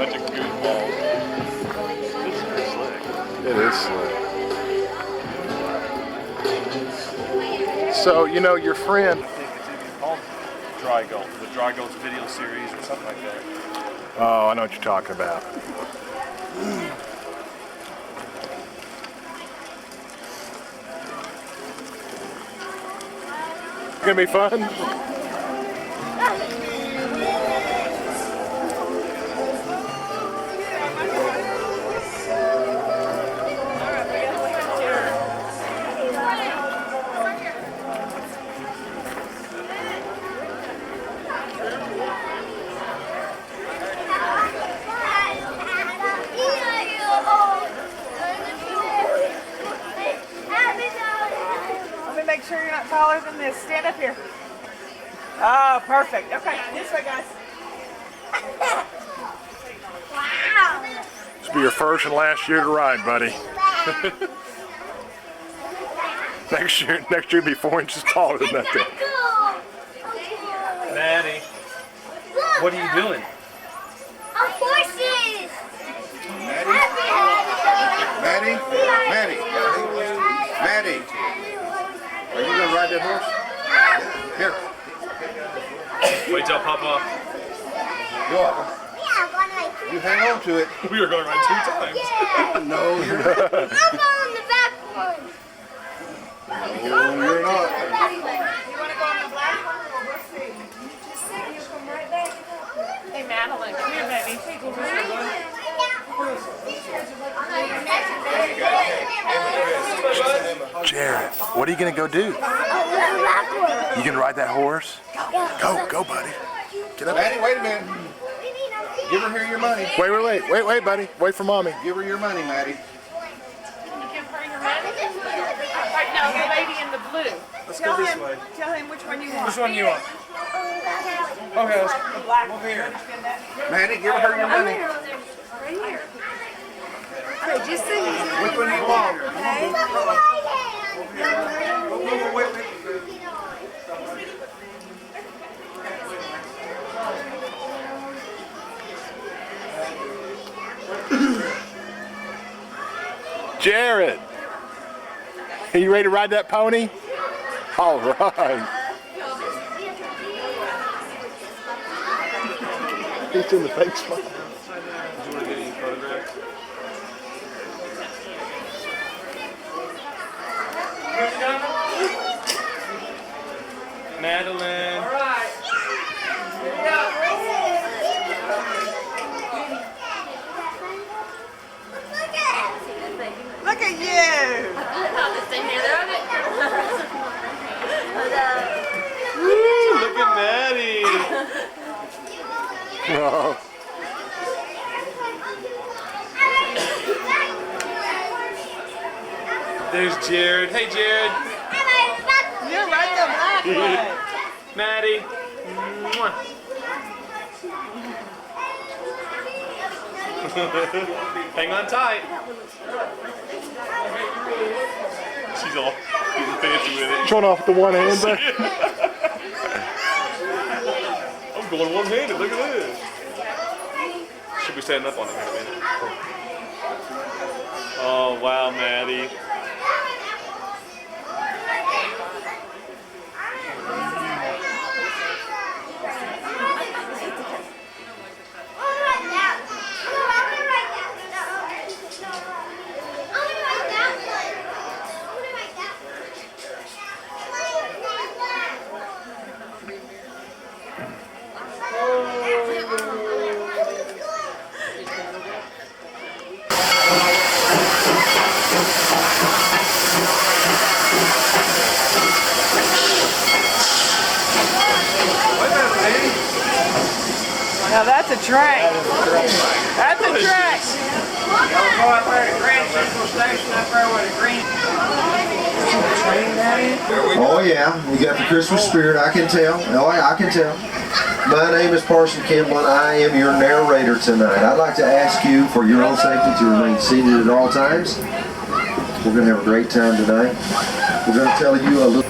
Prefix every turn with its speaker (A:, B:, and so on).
A: Bunch of goofballs. This is pretty slick.
B: It is slick. So, you know, your friend...
A: I think it's even called Dry Gulch, the Dry Gulch video series or something like that.
B: Oh, I know what you're talking about. It's gonna be fun.
C: Make sure you're not taller than this. Stand up here. Oh, perfect. Okay, this way, guys. Wow.
B: This will be your first and last year to ride, buddy. next year will be 4 inches taller than that thing.
A: Maddie, what are you doing?
D: Horses.
E: Maddie. Are you gonna ride that horse? Here.
A: Wait till I pop off.
E: You're welcome. You hang on to it.
A: We were going to ride 2 times.
E: No, you're not.
D: I'm on the back one.
E: No, you're not.
C: You want to go on the black one or we'll see? Just sit and you'll come right back. Hey, Madeline, come here, baby. Hey, go over here.
B: Jared, what are you gonna go do? You gonna ride that horse? Go, buddy. Get up.
E: Maddie, wait a minute. Give her here your money.
B: Wait, buddy. Wait for mommy.
E: Give her your money, Maddie.
C: Can you give her your money? Right now, the lady in the blue.
A: Let's go this way.
C: Tell him which one you want.
A: Which one do you want? Okay, let's
C: The black one.
E: Over here.
C: Understand that?
E: Maddie, give her your money.
D: Right here. Okay, just so you see.
E: Which one do you want?
D: Okay.
E: Wait.
B: Jared, are you ready to ride that pony? All right. He's in the fake spot.
A: Did you want to get any photographs? Madeline.
C: All right. Look at you.
A: Woo, look at Maddie.
B: Oh.
A: There's Jared. Hey, Jared.
C: You're right the black one.
A: Maddie. Mwah. Hang on tight. She's all getting fancy with it.
B: Showing off the one hand there.
A: I'm going one-handed. Look at this. Should be standing up on it here in a minute. Oh, wow, Maddie.
C: Now that's a track. That's a track.
F: Go up there to Grand Central Station up there with a green.
G: Oh yeah, you got the Christmas spirit, I can tell. Oh, I can tell. My name is Parson Kimball and I am your narrator tonight. I'd like to ask you for your own safety to remain seated at all times. We're going to have a great time tonight. We're going to tell you a little